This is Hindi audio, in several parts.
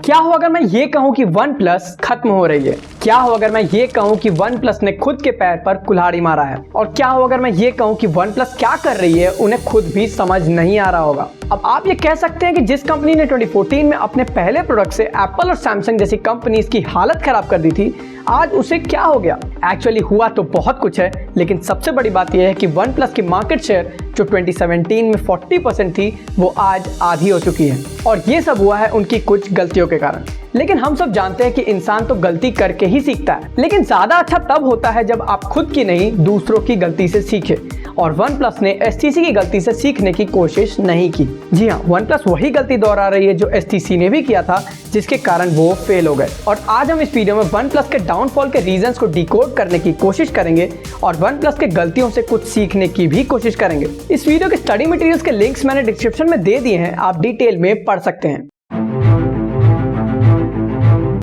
क्या हो अगर मैं ये कहूं कि वन प्लस खत्म हो रही है? क्या हो अगर मैं ये कहूं कि वन प्लस ने खुद के पैर पर कुल्हाड़ी मारा है? और क्या हो अगर मैं ये कहूं कि वन प्लस क्या कर रही है उन्हें खुद भी समझ नहीं आ रहा होगा? अब आप ये कह सकते हैं कि जिस कंपनी ने 2014 में अपने पहले प्रोडक्ट से एप्पल और सैमसंग जैसी कंपनीज की हालत खराब कर दी थी, आज उसे क्या हो गया? एक्चुअली हुआ तो बहुत कुछ है, लेकिन सबसे बड़ी बात यह है कि वन प्लस की मार्केट शेयर जो 2017 में 40% थी, वो आज आधी हो चुकी है। और ये सब हुआ है उनकी कुछ गलतियों के कारण। लेकिन हम सब जानते हैं कि इंसान तो गलती करके ही सीखता है, लेकिन ज्यादा अच्छा तब होता है जब आप खुद की नहीं दूसरों की गलती से सीखे। और वन प्लस ने एचटीसी की गलती से सीखने की कोशिश नहीं की। जी हाँ, वन प्लस वही गलती दोहरा रही है जो एचटीसी ने भी किया था, जिसके कारण वो फेल हो गए। और आज हम इस वीडियो में वन प्लस के डाउनफॉल के रीजंस को डिकोड करने की कोशिश करेंगे और वन प्लस के गलतियों से कुछ सीखने की भी कोशिश करेंगे। इस वीडियो के स्टडी मटेरियल्स के लिंक्स मैंने डिस्क्रिप्शन में दे दिए हैं, आप डिटेल में पढ़ सकते हैं।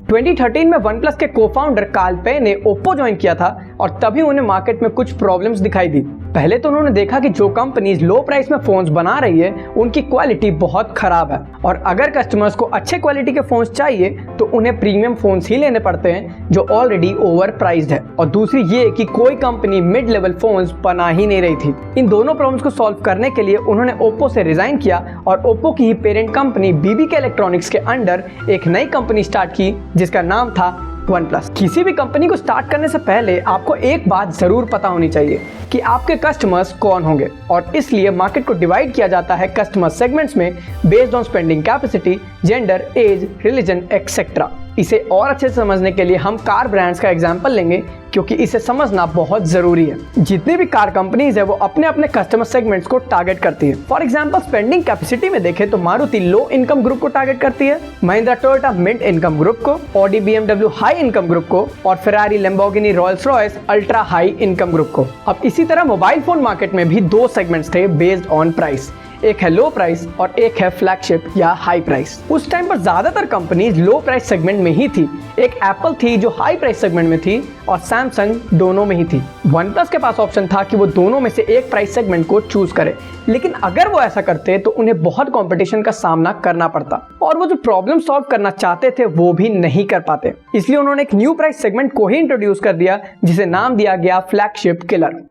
2013 में वन प्लस के को-फाउंडर कार्ल पे ने ओप्पो ज्वाइन किया था और तभी उन्हें मार्केट में कुछ प्रॉब्लम्स दिखाई दी। पहले तो उन्होंने देखा कि जो कंपनीज लो प्राइस में फोन्स बना रही है उनकी क्वालिटी बहुत खराब है, और अगर कस्टमर्स को अच्छे क्वालिटी के फोन्स चाहिए तो उन्हें प्रीमियम फोन्स ही लेने पड़ते हैं जो ऑलरेडी ओवर प्राइस्ड है। और दूसरी ये कि कोई कंपनी मिड लेवल फोन्स बना ही नहीं रही थी। इन दोनों प्रॉब्लम्स को सॉल्व करने के लिए उन्होंने ओप्पो से रिजाइन किया और ओप्पो की ही पेरेंट कंपनी बीबीके इलेक्ट्रॉनिक्स के अंडर एक नई कंपनी स्टार्ट की जिसका नाम था वन प्लस। किसी भी कंपनी को स्टार्ट करने से पहले आपको एक बात जरूर पता होनी चाहिए कि आपके कस्टमर्स कौन होंगे, और इसलिए मार्केट को डिवाइड किया जाता है कस्टमर सेगमेंट्स में based on spending capacity, gender, age, religion etcetera. इसे और अच्छे से समझने के लिए हम कार ब्रांड्स का एग्जांपल लेंगे, क्योंकि इसे समझना बहुत जरूरी है। जितनी भी कार कंपनीज है वो अपने अपने कस्टमर सेगमेंट्स को टारगेट करती है। फॉर एग्जांपल स्पेंडिंग कैपेसिटी में देखें तो मारुति लो इनकम ग्रुप को टारगेट करती है, Mahindra Toyota mid income group को, Audi BMW high income group को और Ferrari Lamborghini Rolls Royce ultra high income group को। अब इसी तरह मोबाइल फोन मार्केट में भी दो सेगमेंट्स थे बेस्ड ऑन प्राइस, एक है लो प्राइस और एक है फ्लैगशिप या हाई प्राइस। उस टाइम पर ज्यादातर कंपनीज लो प्राइस सेगमेंट में ही थी। एक एप्पल थी जो हाई प्राइस सेगमेंट में थी और सैमसंग दोनों में ही थी। वन प्लस के पास ऑप्शन था कि वो दोनों में से एक प्राइस सेगमेंट को चूज करे, लेकिन अगर वो ऐसा करते तो उन्हें बहुत कंपटीशन का सामना करना पड़ता और वो जो प्रॉब्लम सॉल्व करना चाहते थे वो भी नहीं कर पाते। इसलिए उन्होंने एक न्यू प्राइस सेगमेंट को ही इंट्रोड्यूस कर दिया जिसे नाम दिया गया फ्लैगशिप किलर।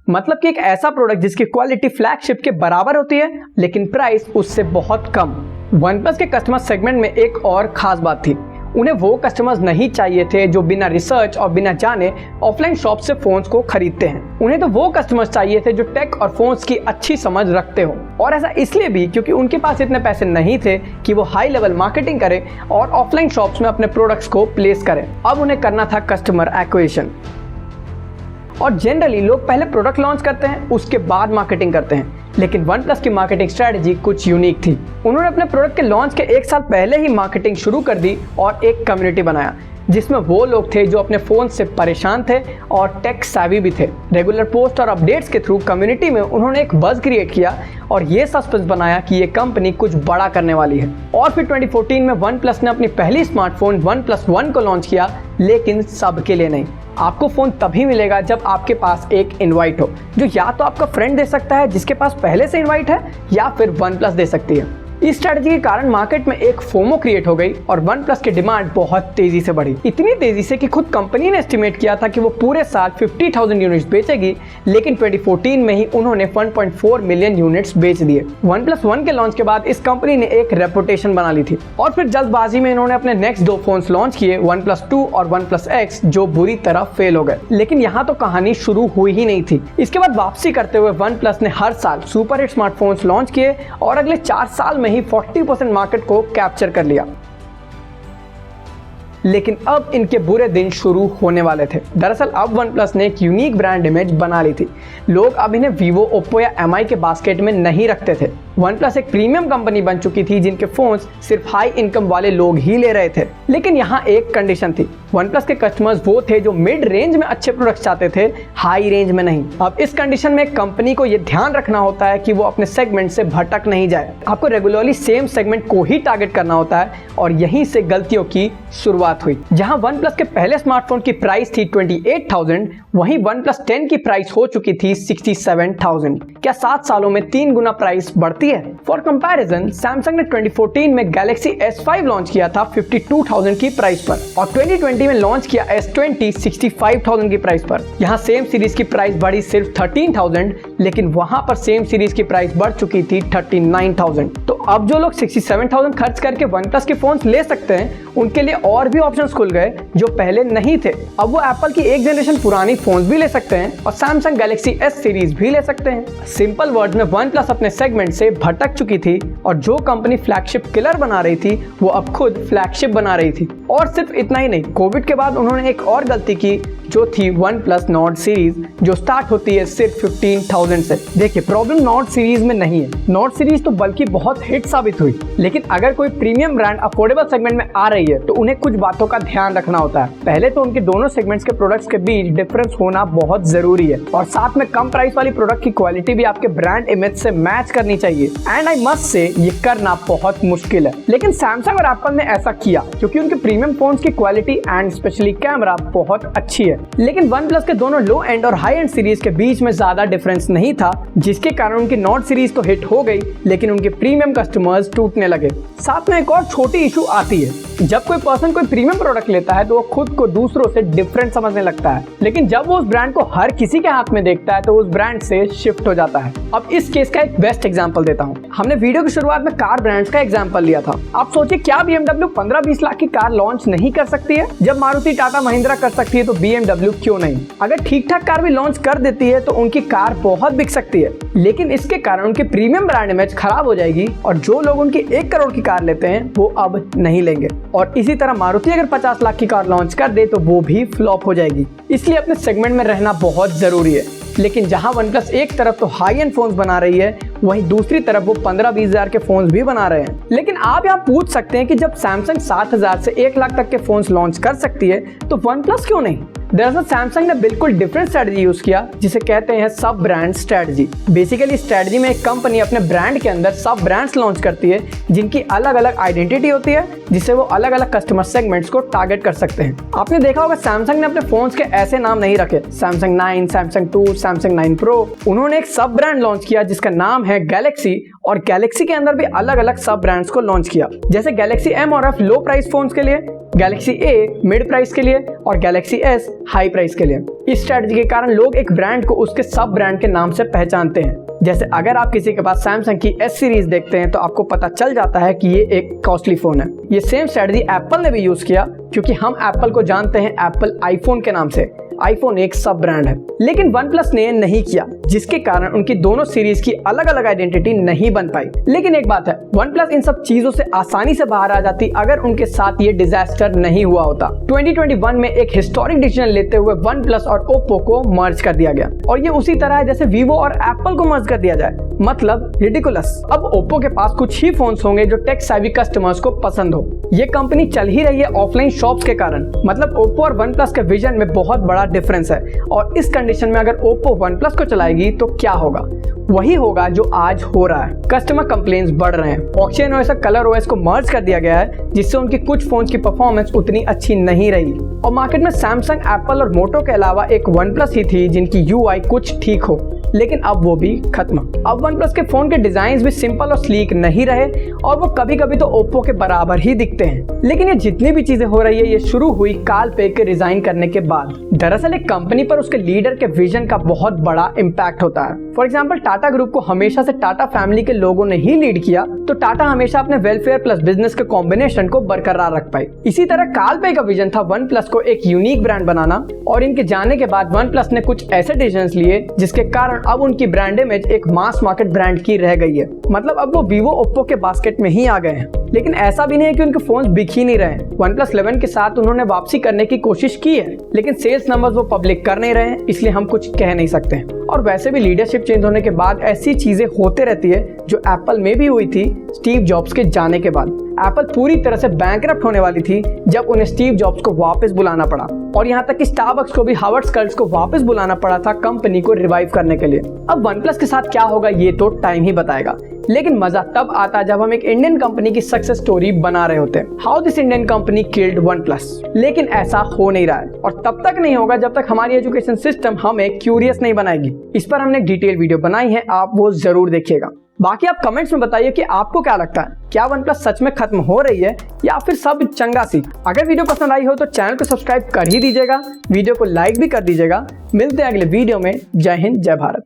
मतलब कि एक ऐसा प्रोडक्ट जिसकी क्वालिटी फ्लैगशिप के बराबर होती है लेकिन प्राइस उससे बहुत कम। वन प्लस के कस्टमर सेगमेंट में एक और खास बात थी, उन्हें वो कस्टमर्स नहीं चाहिए थे जो बिना रिसर्च और बिना जाने ऑफलाइन शॉप से फोन्स को खरीदते हैं। उन्हें तो वो कस्टमर्स चाहिए थे जो टेक और फोन्स की अच्छी समझ रखते हो, और ऐसा इसलिए भी क्योंकि उनके पास इतने पैसे नहीं थे कि वो हाई लेवल मार्केटिंग करें और ऑफलाइन शॉप्स में अपने प्रोडक्ट्स को प्लेस करें। अब उन्हें करना था कस्टमर एक्विजिशन, और जनरली लोग पहले प्रोडक्ट लॉन्च करते हैं उसके बाद मार्केटिंग करते हैं, लेकिन वन प्लस की मार्केटिंग स्ट्रेटजी कुछ यूनिक थी। उन्होंने अपने प्रोडक्ट के लॉन्च के एक साल पहले ही मार्केटिंग शुरू कर दी और एक कम्युनिटी बनाया जिसमें वो लोग थे जो अपने फोन से परेशान थे और टेक savvy भी थे। रेगुलर पोस्ट और अपडेट्स के थ्रू कम्युनिटी में उन्होंने एक बज़ क्रिएट किया और ये सस्पेंस बनाया कि ये कंपनी कुछ बड़ा करने वाली है। और फिर 2014 में वन प्लस ने अपनी पहली स्मार्टफोन वन प्लस वन को लॉन्च किया, लेकिन सबके लिए नहीं। आपको फोन तभी मिलेगा जब आपके पास एक इनवाइट हो, जो या तो आपका फ्रेंड दे सकता है जिसके पास पहले से इनवाइट है, या फिर वन प्लस दे सकती है। इस स्ट्रेटजी के कारण मार्केट में एक फोमो क्रिएट हो गई और वन प्लस की डिमांड बहुत तेजी से बढ़ी। इतनी तेजी से कि खुद कंपनी ने एस्टिमेट किया था कि वो पूरे साल 50,000 यूनिट्स बेचेगी, लेकिन 2014 में ही उन्होंने 1.4 मिलियन यूनिट्स बेच दिए। वन प्लस वन के लॉन्च के बाद इस कंपनी ने एक रेपुटेशन बना ली थी और फिर जल्दबाजी में इन्होंने अपने नेक्स्ट दो फोन्स लॉन्च किए, वन प्लस टू और वन प्लस एक्स, जो बुरी तरह फेल हो गए। लेकिन यहाँ तो कहानी शुरू हुई ही नहीं थी। इसके बाद वापसी करते हुए वन प्लस ने हर साल सुपर हिट स्मार्टफोन्स लॉन्च किए और अगले 4 साल में ही 40% मार्केट को कैप्चर कर लिया। लेकिन अब इनके बुरे दिन शुरू होने वाले थे। दरअसल अब वन प्लस ने एक यूनिक ब्रांड इमेज बना ली थी। लोग अब इन्हें वीवो, ओप्पो या एमआई के बास्केट में नहीं रखते थे। वन प्लस एक प्रीमियम कंपनी बन चुकी थी जिनके फोन्स सिर्फ हाई इनकम वाले लोग ही ले रहे थे। लेकिन यहाँ एक कंडीशन थी, वन प्लस के कस्टमर्स वो थे जो मिड रेंज में अच्छे प्रोडक्ट्स चाहते थे, हाई रेंज में नहीं। अब इस कंडीशन में कंपनी को ये ध्यान रखना होता है कि वो अपने सेगमेंट से भटक नहीं जाए। आपको रेगुलरली सेम सेगमेंट को ही टारगेट करना होता है और यहीं से गलतियों की शुरुआत हुई। जहां वन प्लस के पहले स्मार्टफोन की प्राइस थी 28,000, वहीं वन प्लस 10 की प्राइस हो चुकी थी 67,000। क्या 7 सालों में 3 गुना प्राइस बढ़ती है। फॉर कंपैरिजन सैमसंग ने 2014 में गैलेक्सी S5 लॉन्च किया था 52,000 की प्राइस पर और 2020 में लॉन्च किया S20 65,000 की प्राइस पर। यहाँ सेम सीरीज की प्राइस बढ़ी सिर्फ 13,000, लेकिन वहां पर सेम सीरीज की प्राइस बढ़ चुकी थी 39,000। तो अब जो लोग 67,000 खर्च करके OnePlus के फोन ले सकते हैं, उनके लिए और भी ऑप्शंस खुल गए जो पहले नहीं थे। अब वो एप्पल की एक जनरेशन पुरानी फोन भी ले सकते हैं और सैमसंग गैलेक्सी S सीरीज भी ले सकते हैं। सिंपल वर्ड्स में OnePlus अपने सेगमेंट से भटक चुकी थी और जो कंपनी फ्लैगशिप किलर बना रही थी वो अब खुद फ्लैगशिप बना रही थी। और सिर्फ इतना ही नहीं, कोविड के बाद उन्होंने एक और गलती की जो थी OnePlus Nord सीरीज, जो स्टार्ट होती है सिर्फ 15,000 से। देखिए, प्रॉब्लम Nord सीरीज में नहीं है, Nord सीरीज तो बल्कि बहुत हिट साबित हुई, लेकिन अगर कोई प्रीमियम ब्रांड अफोर्डेबल सेगमेंट में आ रही है तो उन्हें कुछ बातों का ध्यान रखना होता है। पहले तो उनके दोनों सेगमेंट्स के प्रोडक्ट्स के बीच डिफरेंस होना बहुत जरूरी है और साथ में कम प्राइस वाली प्रोडक्ट की क्वालिटी भी आपके ब्रांड इमेज से मैच करनी चाहिए। एंड आई मस्ट से ये करना बहुत मुश्किल है, लेकिन सैमसंग और एप्पल ने ऐसा किया क्योंकि उनके प्रीमियम फोन्स की क्वालिटी एंड स्पेशली कैमरा बहुत अच्छी है। लेकिन OnePlus के दोनों लो एंड और हाई एंड सीरीज के बीच में ज्यादा डिफरेंस नहीं था, जिसके कारण उनकी Nord सीरीज तो हिट हो गई, लेकिन उनके प्रीमियम कस्टमर्स टूटने लगे। साथ में एक और छोटी इशू आती है, जब कोई पर्सन कोई प्रीमियम प्रोडक्ट लेता है तो वो खुद को दूसरों से डिफरेंट समझने लगता है, लेकिन जब वो उस ब्रांड को हर किसी के हाथ में देखता है तो उस ब्रांड से शिफ्ट हो जाता है। अब इस केस का एक बेस्ट एग्जांपल देता हूँ। हमने वीडियो की शुरुआत में कार ब्रांड्स का एग्जांपल लिया था। आप सोचिए, क्या BMW 15-20 लाख की कार लॉन्च नहीं कर सकती है? जब मारुति, टाटा, महिंद्रा कर सकती है तो BMW क्यों नहीं? अगर ठीक ठाक कार भी लॉन्च कर देती है तो उनकी कार बहुत बिक सकती है, लेकिन इसके कारण उनकी प्रीमियम ब्रांड इमेज खराब हो जाएगी और जो लोग उनकी 1 करोड़ की कार लेते हैं वो अब नहीं लेंगे। और इसी तरह मारुति अगर 50 लाख की कार लॉन्च कर दे तो वो भी फ्लॉप हो जाएगी। इसलिए अपने सेगमेंट में रहना बहुत जरूरी है। लेकिन जहां OnePlus एक तरफ तो हाई एंड फोन्स बना रही है, वहीं दूसरी तरफ वो 15-20 हजार के फोन्स भी बना रहे हैं। लेकिन आप यहाँ पूछ सकते हैं कि जब सैमसंग 7,000 से 1 लाख तक के फोन्स लॉन्च कर सकती है तो OnePlus क्यों नहीं? दरअसल सैमसंग ने बिल्कुल डिफरेंट स्ट्रेटजी यूज किया, जिसे कहते हैं सब ब्रांड स्ट्रेटजी। बेसिकली स्ट्रेटजी में एक कंपनी अपने ब्रांड के अंदर सब ब्रांड्स लॉन्च करती है जिनकी अलग अलग आइडेंटिटी होती है, जिससे वो अलग अलग कस्टमर सेगमेंट्स को टारगेट कर सकते हैं। आपने देखा होगा सैमसंग ने अपने फोन्स के ऐसे नाम नहीं रखे, सैमसंग 9, सैमसंग 2, सैमसंग 9 प्रो। उन्होंने एक सब ब्रांड लॉन्च किया जिसका नाम है गैलेक्सी, और गैलेक्सी के अंदर भी अलग अलग सब ब्रांड्स को लॉन्च किया, जैसे गैलेक्सी M और F लो प्राइस फोन्स के लिए, गैलेक्सी A मिड प्राइस के लिए और गैलेक्सी S हाई प्राइस के लिए। इस स्ट्रेटजी के कारण लोग एक ब्रांड को उसके सब ब्रांड के नाम से पहचानते हैं। जैसे अगर आप किसी के पास सैमसंग की S सीरीज देखते हैं तो आपको पता चल जाता है कि ये एक कॉस्टली फोन है। ये सेम स्ट्रेटजी एप्पल ने भी यूज किया, क्योंकि हम एप्पल को जानते हैं एप्पल आईफोन के नाम से। आईफोन एक सब ब्रांड है, लेकिन OnePlus ने नहीं किया, जिसके कारण उनकी दोनों सीरीज की अलग अलग आइडेंटिटी नहीं बन पाई। लेकिन एक बात है, OnePlus इन सब चीजों से आसानी से बाहर आ जाती अगर उनके साथ ये डिजास्टर नहीं हुआ होता। 2021 में एक हिस्टोरिक डिसीजन लेते हुए OnePlus और Oppo को मर्ज कर दिया गया, और ये उसी तरह है जैसे Vivo और Apple को मर्ज कर दिया जाए, मतलब रिडिकुलस। अब Oppo के पास कुछ ही फोन्स होंगे जो टेक सेवी कस्टमर्स को पसंद हो। ये कंपनी चल ही रही है ऑफलाइन शॉप्स के कारण, मतलब Oppo और OnePlus के विजन में बहुत बड़ा डिफरेंस है। और इस कंडीशन में अगर Oppo OnePlus को चलाएगी तो क्या होगा? वही होगा जो आज हो रहा है। कस्टमर कंप्लेंट्स बढ़ रहे हैं। ऑक्सीजन ओएस और कलर ओएस को मर्ज कर दिया गया है, जिससे उनकी कुछ फोन्स की परफॉर्मेंस उतनी अच्छी नहीं रही। और मार्केट में सैमसंग, एप्पल और मोटो के अलावा एक OnePlus ही थी जिनकी UI कुछ ठीक हो, लेकिन अब वो भी खत्म। अब OnePlus के फोन के डिजाइन भी सिंपल और स्लीक नहीं रहे, और वो कभी कभी तो Oppo के बराबर ही दिखते हैं। लेकिन ये जितनी भी चीजें हो रही है, ये शुरू हुई काल पे के रिजाइन करने के बाद। दरअसल एक कंपनी पर उसके लीडर के विजन का बहुत बड़ा इम्पैक्ट होता है। फॉर एग्जाम्पल, टाटा ग्रुप को हमेशा से टाटा फैमिली के लोगों ने ही लीड किया, तो टाटा हमेशा अपने वेलफेयर प्लस बिजनेस के कॉम्बिनेशन को बरकरार रख पाई। इसी तरह कालपे का विजन था OnePlus को एक यूनिक ब्रांड बनाना, और इनके जाने के बाद OnePlus ने कुछ ऐसे डिसीजंस लिए जिसके कारण अब उनकी ब्रांड इमेज एक मास मार्केट ब्रांड की रह गई है। मतलब अब वो Vivo, Oppo के बास्केट में ही आ गए हैं। लेकिन ऐसा भी नहीं है कि उनके फोन्स बिक ही नहीं रहे। OnePlus 11 के साथ उन्होंने वापसी करने की कोशिश की है, लेकिन सेल्स नंबर्स वो पब्लिक कर नहीं रहे हैं, इसलिए हम कुछ कह नहीं सकते। और वैसे भी लीडरशिप चेंज होने के बाद ऐसी चीजें होते रहती है, जो एप्पल में भी हुई थी स्टीव जॉब्स के जाने के बाद। एप्पल पूरी तरह से बैंकरप्ट होने वाली थी जब उन्हें स्टीव जॉब्स को वापस बुलाना पड़ा, और यहाँ तक कि स्टारबक्स को भी हावर्ड स्कल्स को वापस बुलाना पड़ा था कंपनी को रिवाइव करने के लिए। अब OnePlus के साथ क्या होगा ये तो टाइम ही बताएगा, लेकिन मजा तब आता जब हम एक इंडियन कंपनी की सक्सेस स्टोरी बना रहे होते हैं, how this Indian company killed OnePlus। लेकिन ऐसा हो नहीं रहा है, और तब तक नहीं होगा जब तक हमारी एजुकेशन सिस्टम हमें क्यूरियस नहीं बनाएगी। इस पर हमने एक डिटेल वीडियो बनाई है, आप वो जरूर देखिएगा। बाकी आप कमेंट्स में बताइए कि आपको क्या लगता है, क्या वन प्लस सच में खत्म हो रही है या फिर सब चंगा सी। अगर वीडियो पसंद आई हो तो चैनल को सब्सक्राइब कर ही दीजिएगा, वीडियो को लाइक भी कर दीजिएगा। मिलते हैं अगले वीडियो में। जय हिंद, जय भारत।